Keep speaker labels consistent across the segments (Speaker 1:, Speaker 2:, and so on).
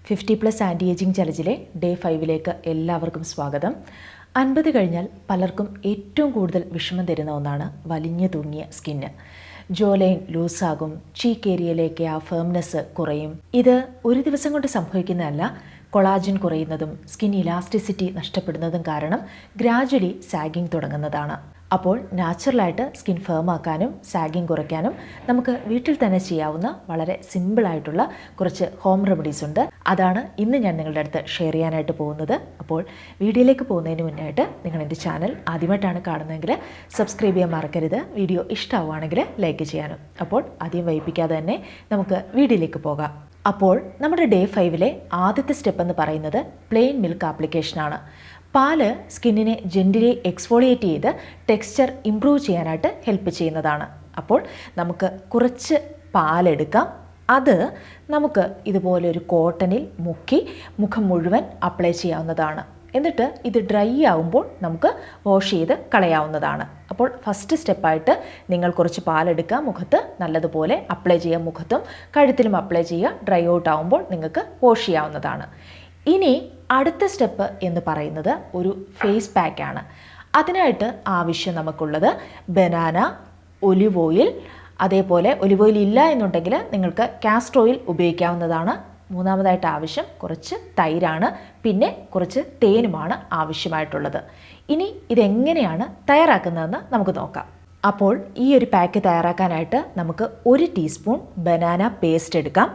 Speaker 1: 50+ anti ageing ചലഞ്ചിലെ day 5ലേക്ക് എല്ലാവർക്കും സ്വാഗതം. 50 കഴിഞ്ഞാൽ പലർക്കും ഏറ്റവും കൂടുതൽ വിഷമം തരുന്ന ഒന്നാണ് വലിഞ്ഞു തൂങ്ങിയ സ്കിന്ന്. ജോ ലൈൻ ലൂസാകും, ചീക്ക് ഏരിയയിലേക്ക് ആ ഫേംനെസ് കുറയും. ഇത് ഒരു ദിവസം കൊണ്ട് സംഭവിക്കുന്നതല്ല. കൊളാജൻ കുറയുന്നതും സ്കിൻ ഇലാസ്റ്റിസിറ്റി നഷ്ടപ്പെടുന്നതും കാരണം ഗ്രാജ്വലി സാഗിങ് തുടങ്ങുന്നതാണ്. അപ്പോൾ നാച്ചുറലായിട്ട് സ്കിൻ ഫേമാക്കാനും സാഗിങ് കുറയ്ക്കാനും നമുക്ക് വീട്ടിൽ തന്നെ ചെയ്യാവുന്ന വളരെ സിമ്പിളായിട്ടുള്ള കുറച്ച് ഹോം റെമഡീസ് ഉണ്ട്. അതാണ് ഇന്ന് ഞാൻ നിങ്ങളുടെ അടുത്ത് ഷെയർ ചെയ്യാനായിട്ട് പോകുന്നത്. അപ്പോൾ വീഡിയോയിലേക്ക് പോകുന്നതിന് മുന്നായിട്ട് നിങ്ങൾ എൻ്റെ ചാനൽ ആദ്യമായിട്ടാണ് കാണുന്നതെങ്കിൽ സബ്സ്ക്രൈബ് ചെയ്യാൻ മറക്കരുത്. വീഡിയോ ഇഷ്ടമാവുകയാണെങ്കിൽ ലൈക്ക് ചെയ്യാനും. അപ്പോൾ ആദ്യം വൈകിപ്പിക്കാതെ തന്നെ നമുക്ക് വീഡിയോയിലേക്ക് പോകാം. അപ്പോൾ നമ്മുടെ ഡേ 5ലെ ആദ്യത്തെ സ്റ്റെപ്പ് എന്ന് പറയുന്നത് പ്ലെയിൻ മിൽക്ക് ആപ്ലിക്കേഷനാണ്. പാല് സ്കിന്നിനെ ജെന്റിലി എക്സ്ഫോളിയേറ്റ് ചെയ്ത് ടെക്സ്ചർ ഇംപ്രൂവ് ചെയ്യാനായിട്ട് ഹെൽപ്പ് ചെയ്യുന്നതാണ്. അപ്പോൾ നമുക്ക് കുറച്ച് പാലെടുക്കാം. അത് നമുക്ക് ഇതുപോലെ ഒരു കോട്ടണിൽ മുക്കി മുഖം മുഴുവൻ അപ്ലൈ ചെയ്യാവുന്നതാണ്. എന്നിട്ട് ഇത് ഡ്രൈ ആവുമ്പോൾ നമുക്ക് വാഷ് ചെയ്ത് കളയാവുന്നതാണ്. അപ്പോൾ ഫസ്റ്റ് സ്റ്റെപ്പായിട്ട് നിങ്ങൾ കുറച്ച് പാലെടുക്കുക, മുഖത്ത് നല്ലതുപോലെ അപ്ലൈ ചെയ്യുക, മുഖത്തും കഴുത്തിലും അപ്ലൈ ചെയ്യുക. ഡ്രൈ ഔട്ട് ആവുമ്പോൾ നിങ്ങൾക്ക് വാഷ് ചെയ്യാവുന്നതാണ്. ഇനി അടുത്ത സ്റ്റെപ്പ് എന്ന് പറയുന്നത് ഒരു ഫേസ് പാക്കാണ്. അതിനായിട്ട് ആവശ്യം നമുക്കുള്ളത് ബനാന, ഒലിവ് ഓയിൽ, അതേപോലെ ഒലിവ് ഓയിൽ ഇല്ല എന്നുണ്ടെങ്കിൽ നിങ്ങൾക്ക് കാസ്റ്റർ ഓയിൽ ഉപയോഗിക്കാവുന്നതാണ്. മൂന്നാമതായിട്ട് ആവശ്യം കുറച്ച് തൈരാണ്, പിന്നെ കുറച്ച് തേനുമാണ് ആവശ്യമായിട്ടുള്ളത്. ഇനി ഇതെങ്ങനെയാണ് തയ്യാറാക്കുന്നതെന്ന് നമുക്ക് നോക്കാം. അപ്പോൾ ഈ ഒരു പാക്ക് തയ്യാറാക്കാനായിട്ട് നമുക്ക് 1 ടീസ്പൂൺ ബനാന പേസ്റ്റ് എടുക്കാം.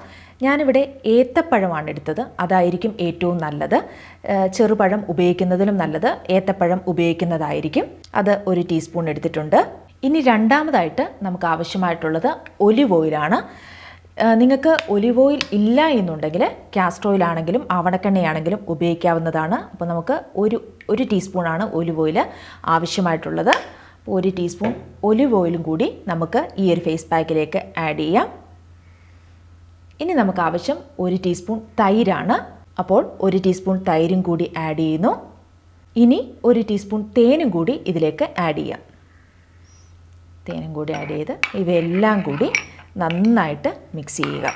Speaker 1: ഞാനിവിടെ ഏത്തപ്പഴമാണ് എടുത്തത്, അതായിരിക്കും ഏറ്റവും നല്ലത്. ചെറുപഴം ഉപയോഗിക്കുന്നതിലും നല്ലത് ഏത്തപ്പഴം ഉപയോഗിക്കുന്നതായിരിക്കും. അത് 1 ടീസ്പൂൺ എടുത്തിട്ടുണ്ട്. ഇനി രണ്ടാമതായിട്ട് നമുക്ക് ആവശ്യമായിട്ടുള്ളത് ഒലിവ് ഓയിലാണ്. നിങ്ങൾക്ക് ഒലിവ് ഓയിൽ ഇല്ല എന്നുണ്ടെങ്കിൽ കാസ്റ്റർ ഓയിൽ ആണെങ്കിലും ആവണക്കെണ്ണയാണെങ്കിലും ഉപയോഗിക്കാവുന്നതാണ്. അപ്പോൾ നമുക്ക് ഒരു ടീസ്പൂണാണ് ഒലിവ് ഓയിൽ ആവശ്യമായിട്ടുള്ളത്. 1 ടീസ്പൂൺ ഒലിവ് ഓയിലും കൂടി നമുക്ക് ഈ ഒരു ഫേസ് പാക്കിലേക്ക് ആഡ് ചെയ്യാം. ഇനി നമുക്ക് ആവശ്യം 1 ടീസ്പൂൺ തൈരാണ്. അപ്പോൾ 1 ടീസ്പൂൺ തൈരും കൂടി ആഡ് ചെയ്യുന്നു. ഇനി 1 ടീസ്പൂൺ തേനും കൂടി ഇതിലേക്ക് ആഡ് ചെയ്യാം. തേനും കൂടി ആഡ് ചെയ്ത് ഇവയെല്ലാം കൂടി നന്നായിട്ട് മിക്സ് ചെയ്യുക.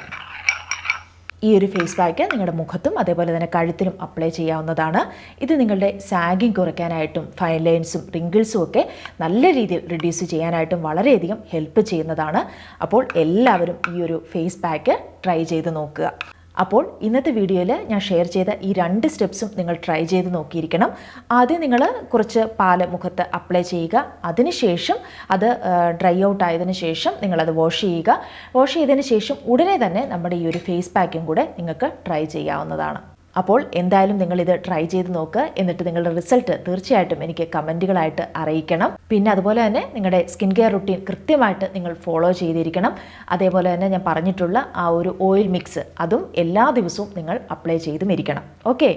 Speaker 1: ഈ ഒരു ഫേസ് പാക്ക് നിങ്ങളുടെ മുഖത്തും അതേപോലെ തന്നെ കഴുത്തിലും അപ്ലൈ ചെയ്യാവുന്നതാണ്. ഇത് നിങ്ങളുടെ സാഗിങ് കുറയ്ക്കാനായിട്ടും ഫൈൻ ലൈൻസും റിങ്കിൾസും ഒക്കെ നല്ല രീതിയിൽ റിഡ്യൂസ് ചെയ്യാനായിട്ടും വളരെയധികം ഹെൽപ്പ് ചെയ്യുന്നതാണ്. അപ്പോൾ എല്ലാവരും ഈ ഒരു ഫേസ് പാക്ക് ട്രൈ ചെയ്ത് നോക്കുക. അപ്പോൾ ഇന്നത്തെ വീഡിയോയിൽ ഞാൻ ഷെയർ ചെയ്ത ഈ 2 സ്റ്റെപ്സും നിങ്ങൾ ട്രൈ ചെയ്ത് നോക്കിയിരിക്കണം. ആദ്യം നിങ്ങൾ കുറച്ച് പാല് മുഖത്ത് അപ്ലൈ ചെയ്യുക. അതിനുശേഷം അത് ഡ്രൈ ഔട്ട് ആയതിനു ശേഷം നിങ്ങളത് വാഷ് ചെയ്യുക. വാഷ് ചെയ്തതിന് ശേഷം ഉടനെ തന്നെ നമ്മുടെ ഈ ഒരു ഫേസ് പാക്കും കൂടെ നിങ്ങൾക്ക് ട്രൈ ചെയ്യാവുന്നതാണ്. അപ്പോൾ എന്തായാലും നിങ്ങളിത് ട്രൈ ചെയ്ത് നോക്കുക. എന്നിട്ട് നിങ്ങളുടെ റിസൾട്ട് തീർച്ചയായിട്ടും എനിക്ക് കമൻറ്റുകളായിട്ട് അറിയിക്കണം. പിന്നെ അതുപോലെ തന്നെ നിങ്ങളുടെ സ്കിൻ കെയർ റുട്ടീൻ കൃത്യമായിട്ട് നിങ്ങൾ ഫോളോ ചെയ്തിരിക്കണം. അതേപോലെ തന്നെ ഞാൻ പറഞ്ഞിട്ടുള്ള ആ ഒരു ഓയിൽ മിക്സ് അതും എല്ലാ ദിവസവും നിങ്ങൾ അപ്ലൈ ചെയ്തും ഇരിക്കണം. ഓക്കെ,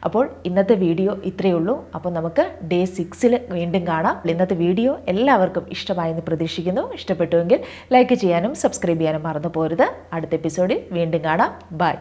Speaker 1: അപ്പോൾ ഇന്നത്തെ വീഡിയോ ഇത്രയേ ഉള്ളൂ. അപ്പോൾ നമുക്ക് ഡേ 6ൽ വീണ്ടും കാണാം. ഇന്നത്തെ വീഡിയോ എല്ലാവർക്കും ഇഷ്ടമായെന്ന് പ്രതീക്ഷിക്കുന്നു. ഇഷ്ടപ്പെട്ടുവെങ്കിൽ ലൈക്ക് ചെയ്യാനും സബ്സ്ക്രൈബ് ചെയ്യാനും മറന്നു പോരുത്. അടുത്ത എപ്പിസോഡിൽ വീണ്ടും കാണാം. ബൈ.